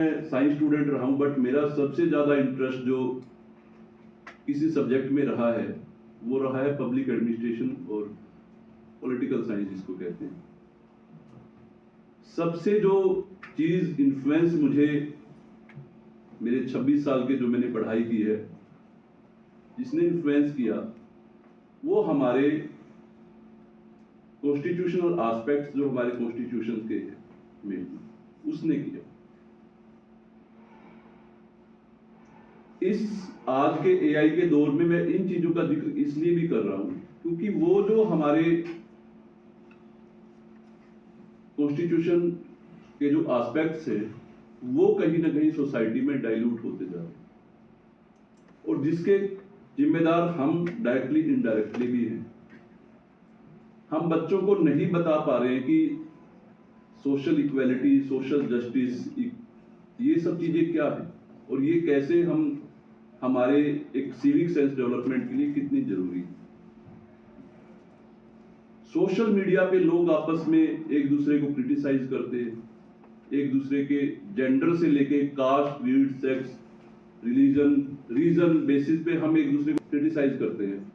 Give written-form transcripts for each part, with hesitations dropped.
मैं science student रहा हूं, बट मेरा सबसे ज़्यादा इंटरेस्ट जो किसी सब्जेक्ट में रहा है वो रहा है पब्लिक एडमिनिस्ट्रेशन और पॉलिटिकल साइंस जिसको कहते हैं। सबसे जो चीज़ इन्फ्लुएंस मुझे मेरे 26 साल के जो मैंने पढ़ाई की है, जिसने इन्फ्लुएंस किया वो हमारे कॉन्स्टिट्यूशनल एस्पेक्ट्स जो हमारे कॉन्स्टिट्यूशन के में उसने किया। इस आज के एआई के दौर में मैं इन चीजों का जिक्र इसलिए भी कर रहा हूं क्योंकि वो जो हमारे कॉन्स्टिट्यूशन के जो एस्पेक्ट्स हैं वो कहीं ना कहीं सोसाइटी में डाइल्यूट होते जा रहे हैं और जिसके जिम्मेदार हम डायरेक्टली इनडायरेक्टली भी हैं। हम बच्चों को नहीं बता पा रहे हैं कि सोशल इक्वालिटी, सोशल जस्टिस, ये सब चीजें क्या है और ये कैसे हम हमारे एक सिविक सेंस डेवलपमेंट के लिए कितनी जरूरी है। सोशल मीडिया पे लोग आपस में एक दूसरे को क्रिटिसाइज करते हैं, एक दूसरे के जेंडर से लेके caste, creed, sex, religion, region basis पे हम एक दूसरे को क्रिटिसाइज करते हैं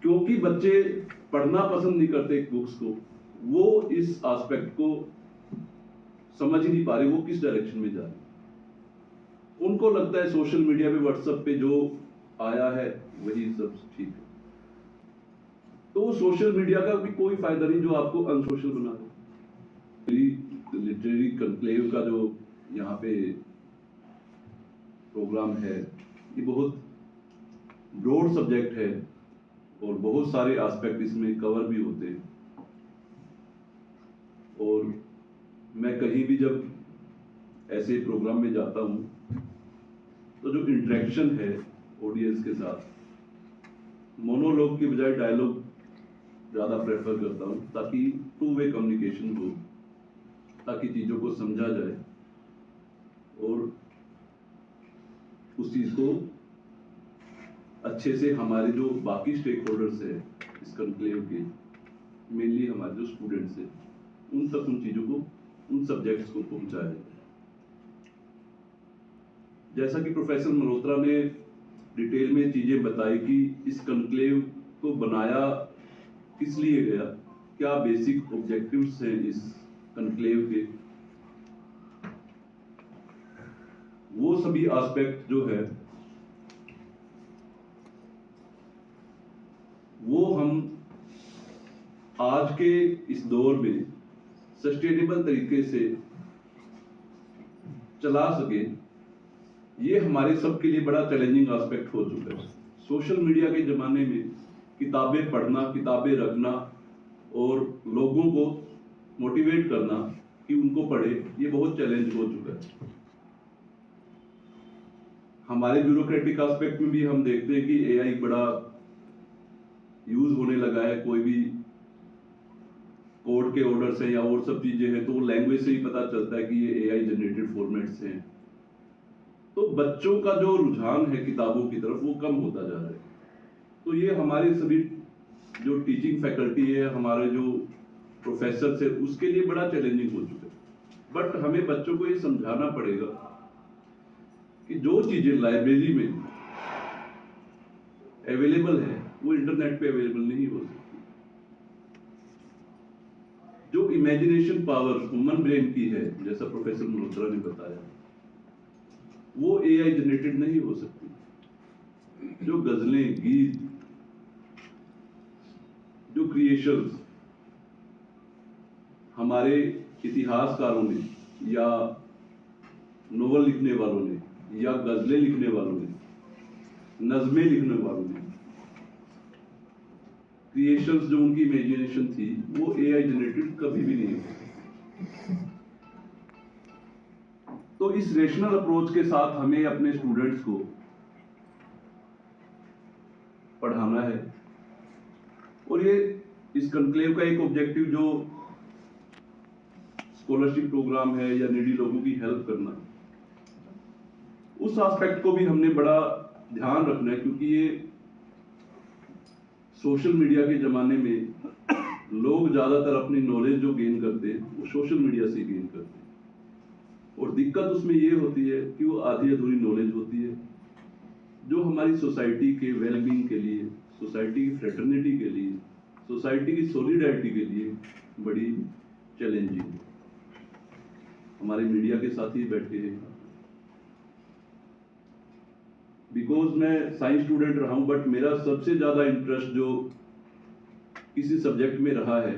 क्योंकि बच्चे पढ़ना पसंद नहीं करते बुक्स को। वो इस एस्पेक्ट को समझ ही नहीं पा रहे वो किस डायरेक्शन में जा रहे। उनको लगता है सोशल मीडिया पे, व्हाट्सएप पे जो आया है वही सब ठीक है। तो सोशल मीडिया का भी कोई फायदा नहीं जो आपको अनसोशल बना दे। लिटरेरी कॉन्क्लेव का जो यहाँ पे प्रोग्राम है ये बहुत ब्रॉड सब्जेक्ट है और बहुत सारे एस्पेक्ट इसमें कवर भी होते हैं। और मैं कहीं भी जब ऐसे प्रोग्राम में जाता हूं तो जो इंटरेक्शन है ऑडियंस के साथ, मोनोलॉग की बजाय डायलॉग ज्यादा प्रेफर करता हूं ताकि टू वे कम्युनिकेशन हो, ताकि चीजों को समझा जाए और उस चीज को अच्छे से हमारे जो बाकी स्टेक होल्डर्स है इस कॉन्क्लेव के, मेनली हमारे जो स्टूडेंट्स हैं, उन तक उन चीजों को, उन सब्जेक्ट्स को पहुंचाया जाए। जैसा कि प्रोफेसर मल्होत्रा ने डिटेल में चीजें बताई कि इस कॉन्क्लेव को बनाया किस लिए गया, क्या बेसिक ऑब्जेक्टिव्स हैं इस कॉन्क्लेव के, वो सभी एस्पेक्ट जो है वो हम आज के इस दौर में सस्टेनेबल तरीके से चला सके, ये हमारे सबके लिए बड़ा चैलेंजिंग एस्पेक्ट हो चुका है। सोशल मीडिया के जमाने में किताबें पढ़ना, किताबें रखना और लोगों को मोटिवेट करना कि उनको पढ़े, ये बहुत चैलेंज हो चुका है। हमारे ब्यूरोक्रेटिक एस्पेक्ट में भी हम देखते हैं कि एआई बड़ा यूज होने लगा है। कोई भी कोर्ट के ऑर्डर्स हैं या और सब चीजें हैं तो लैंग्वेज से ही पता चलता है कि ये एआई जनरेटेड फॉर्मेट्स हैं। तो बच्चों का जो रुझान है किताबों की तरफ वो कम होता जा रहा है। तो ये हमारे सभी जो टीचिंग फैकल्टी है, हमारे जो प्रोफेसर है, उसके लिए बड़ा चैलेंजिंग हो चुका है। बट हमें बच्चों को ये समझाना पड़ेगा कि जो चीजें लाइब्रेरी में अवेलेबल है वो इंटरनेट पे अवेलेबल नहीं हो सकती। जो इमेजिनेशन पावर ह्यूमन ब्रेन की है, जैसा प्रोफेसर मल्होत्रा ने बताया, वो एआई जनरेटेड नहीं हो सकती। जो गजलें, गीत, जो क्रिएशंस हमारे इतिहासकारों ने या नोवेल लिखने वालों ने या गजलें लिखने वालों ने, नज़में लिखने वालों ने, क्रिएशंस जो उनकी इमेजिनेशन थी वो एआई जनरेटेड कभी भी नहीं हो। तो इस रेशनल अप्रोच के साथ हमें अपने स्टूडेंट्स को पढ़ाना है और ये इस कॉन्क्लेव का एक ऑब्जेक्टिव जो स्कॉलरशिप प्रोग्राम है या नीडी लोगों की हेल्प करना, उस एस्पेक्ट को भी हमने बड़ा ध्यान रखना है क्योंकि ये सोशल मीडिया के जमाने में लोग ज्यादातर अपनी नॉलेज जो गेन करते हैं वो सोशल मीडिया से गेन करते हैं। दिक्कत उसमें ये होती है कि वो आधी अधूरी नॉलेज होती है जो हमारी सोसाइटी के वेलबींग के लिए, सोसाइटी की फ्रेटर्निटी के लिए, सोसाइटी की सॉलिडारिटी के लिए बड़ी चैलेंजिंग है। हमारे मीडिया के साथी बैठे हैं, बिकॉज मैं साइंस स्टूडेंट रहा हूं, बट मेरा सबसे ज्यादा इंटरेस्ट जो किसी सब्जेक्ट में रहा है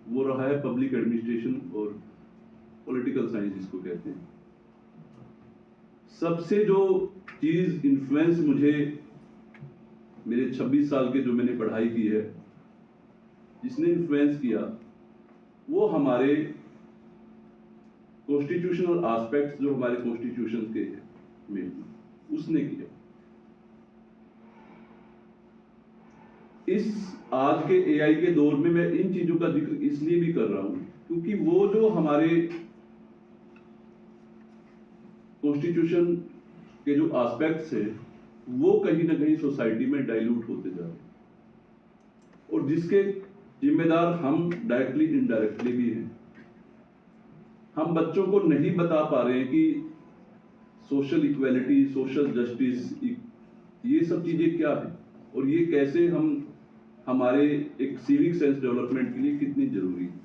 वो रहा है पब्लिक एडमिनिस्ट्रेशन और पॉलिटिकल साइंस जिसको कहते हैं। सबसे जो चीज इन्फ्लुएंस मुझे मेरे 26 साल के जो मैंने पढ़ाई की है, जिसने इन्फ्लुएंस किया वो हमारे कॉन्स्टिट्यूशनल एस्पेक्ट्स जो हमारे कॉन्स्टिट्यूशन के में उसने किया। इस आज के एआई के दौर में मैं इन चीजों का जिक्र इसलिए भी कर रहा हूं क्योंकि वो जो हमारे कॉन्स्टिट्यूशन के जो एस्पेक्ट्स है वो कहीं ना कहीं सोसाइटी में डाइल्यूट होते जा रहे हैं और जिसके जिम्मेदार हम डायरेक्टली इनडायरेक्टली भी हैं। हम बच्चों को नहीं बता पा रहे हैं कि सोशल इक्वालिटी, सोशल जस्टिस, ये सब चीजें क्या है और ये कैसे हम हमारे एक सिविक सेंस डेवलपमेंट के लिए कितनी जरूरी है।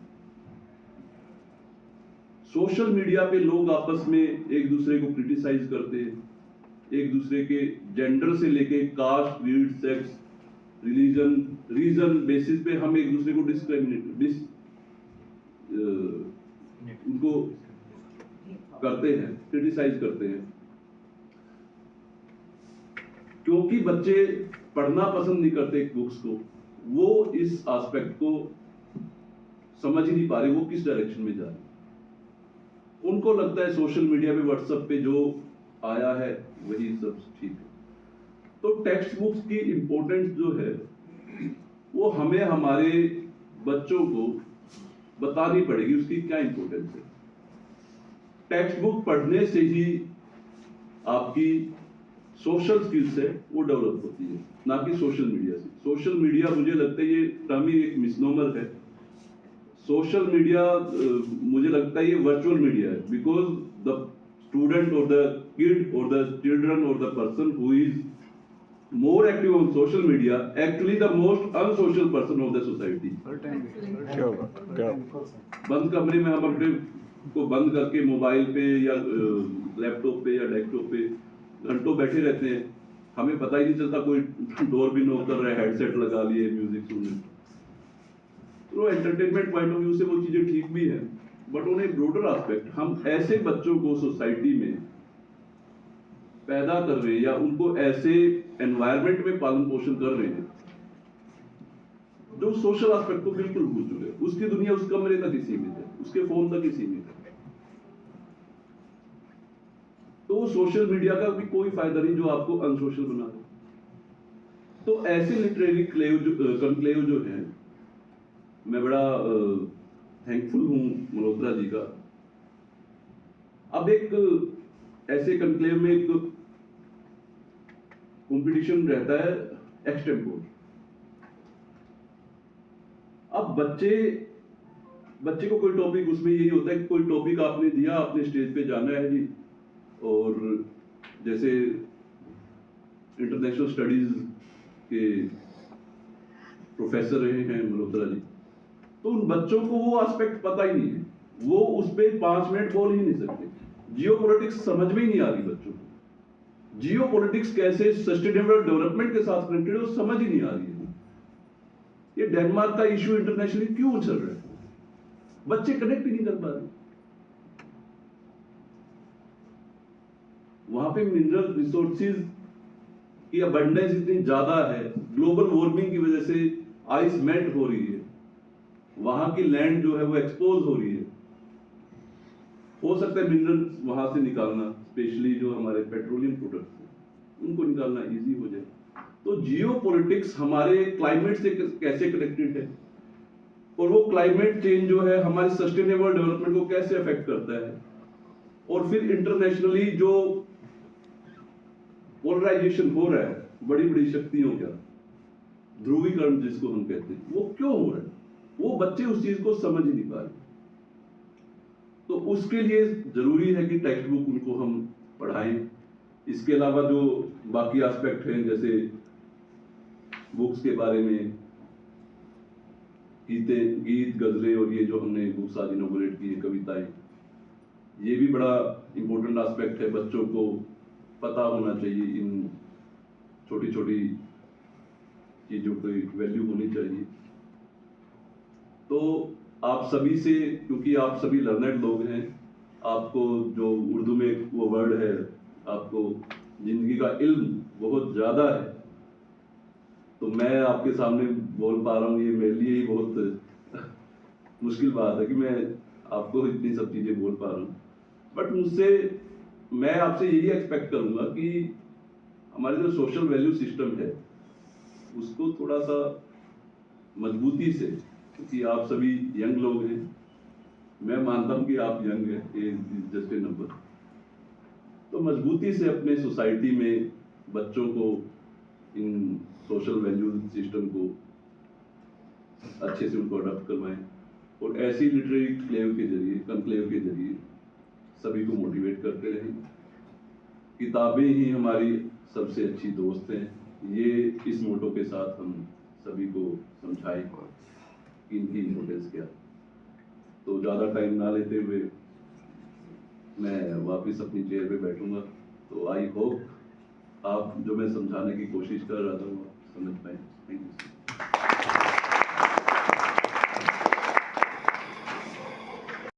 सोशल मीडिया पे लोग आपस में एक दूसरे को क्रिटिसाइज करते हैं, एक दूसरे के जेंडर से लेके caste, creed, sex, religion, region basis पे हम एक दूसरे को उनको करते हैं, क्रिटिसाइज करते हैं, क्योंकि बच्चे पढ़ना पसंद नहीं करते बुक्स को। वो इस एस्पेक्ट को समझ ही नहीं पा रहे वो किस डायरेक्शन में जा रहे हैं। उनको लगता है सोशल मीडिया पे, व्हाट्सएप पे जो आया है वही सब ठीक है। तो टेक्स्ट बुक्स की इंपॉर्टेंस जो है वो हमें हमारे बच्चों को बतानी पड़ेगी, उसकी क्या इंपॉर्टेंस है। टेक्स्ट बुक पढ़ने से ही आपकी सोशल स्किल्स है वो डेवलप होती है, ना कि सोशल मीडिया से। सोशल मीडिया मुझे लगता है ये टर्म ही एक मिसनोमर है। सोशल मीडिया मुझे लगता है ये वर्चुअल मीडिया है, बिकॉज द स्टूडेंट और द किड और द चिल्ड्रन और the person who is more active on social media actually the most unsocial person of the society। बंद कमरे में हम अपने को बंद करके मोबाइल पे या लैपटॉप पे या डेस्कटॉप पे घंटों बैठे रहते हैं, हमें पता ही नहीं चलता। कोई डोर भी नॉक कर रहा है, हेडसेट लगा लिए, म्यूजिक सुन रहे। तो एंटरटेनमेंट पॉइंट ऑफ व्यू से वो चीजें ठीक भी है, but on A broader aspect हम ऐसे बच्चों को सोसाइटी में पैदा कर रहे हैं या उनको ऐसे एनवायरनमेंट में पालन पोषण कर रहे हैं जो सोशल एस्पेक्ट को बिल्कुल भूल चुके हैं। उसकी दुनिया उस कमरे तक ही सीमित है, उसके फोन तक ही सीमित है। तो सोशल मीडिया का भी कोई फायदा नहीं जो आपको अनसोशल बना दे। तो ऐसे लिटरेरी कंक्लेव जो है, मैं बड़ा थैंकफुल हूं मल्होत्रा जी का। अब एक ऐसे कंक्लेव में एक कंपटीशन रहता है एक्सटेम्पोर। अब बच्चे को कोई टॉपिक, उसमें यही होता है कि कोई टॉपिक आपने दिया, आपने स्टेज पे जाना है जी, और जैसे इंटरनेशनल स्टडीज के प्रोफेसर रहे हैं मल्होत्रा जी, तो उन बच्चों को वो एस्पेक्ट पता ही नहीं है, वो उस पे 5 मिनट बोल ही नहीं सकते। जियोपॉलिटिक्स समझ में ही नहीं आ रही बच्चों को। जियोपॉलिटिक्स कैसे सस्टेनेबल डेवलपमेंट के साथ कनेक्टेड है वो समझ ही नहीं आ रही है। ये डेनमार्क का इश्यू इंटरनेशनली क्यों चल रहा है, बच्चे कनेक्ट ही नहीं कर पा रहे। वहां पे मिनरल रिसोर्सेज की अबंडेंस इतनी ज्यादा है, ग्लोबल वार्मिंग की वजह से आइस मेल्ट हो रही है, वहां की लैंड जो है वो एक्सपोज हो रही है। हो सकता है मिनरल वहां से निकालना, स्पेशली जो हमारे पेट्रोलियम प्रोडक्ट्स हैं उनको निकालना इजी हो जाए। तो जियोपॉलिटिक्स हमारे क्लाइमेट से कैसे कनेक्टेड है, और वो क्लाइमेट चेंज जो है हमारे सस्टेनेबल डेवलपमेंट को कैसे अफेक्ट करता है, और फिर इंटरनेशनली जो पोलराइजेशन हो रहा है बड़ी बड़ी शक्तियों का, ध्रुवीकरण जिसको हम कहते हैं, वो क्यों हो रहा है, वो बच्चे उस चीज को समझ ही नहीं पा रहे। तो उसके लिए जरूरी है कि टेक्स्ट बुक उनको हम पढ़ाएं। इसके अलावा जो बाकी एस्पेक्ट हैं, जैसे बुक्स के बारे में गीत गजलें और ये जो हमने बुक्स आज इनोगुलेट की है, कविताएं, ये भी बड़ा इम्पोर्टेंट एस्पेक्ट है। बच्चों को पता होना चाहिए, इन छोटी छोटी चीजों की वैल्यू होनी चाहिए। तो आप सभी से, क्योंकि आप सभी लर्नड लोग हैं, आपको जो उर्दू में वो वर्ड है, आपको जिंदगी का इल्म बहुत ज्यादा है, तो मैं आपके सामने बोल पा रहा हूँ, ये मेरे लिए ही बहुत मुश्किल बात है कि मैं आपको इतनी सब चीजें बोल पा रहा हूँ। बट मुझसे, मैं आपसे यही एक्सपेक्ट करूंगा कि हमारे जो सोशल वैल्यू सिस्टम है उसको थोड़ा सा मजबूती से, क्योंकि आप सभी यंग लोग हैं, मैं मानता हूं कि आप यंग हैं, age is just a number, तो मजबूती से अपने सोसाइटी में बच्चों को इन सोशल वैल्यू सिस्टम को अच्छे से उनको अडॉप्ट करवाएं और ऐसी लिटरेरी कॉन्क्लेव के जरिए सभी को मोटिवेट करते रहें। किताबें ही हमारी सबसे अच्छी दोस्त हैं, ये इस मोटो के साथ हम सभी को समझाएं कि इनकी इम्पोर्टेंस क्या। तो ज़्यादा टाइम ना लेते हुए मैं वापस अपनी चेयर पे बैठूंगा। तो आई होप आप जो मैं समझाने की कोशिश कर रहा था वो समझ पाए। Thank you.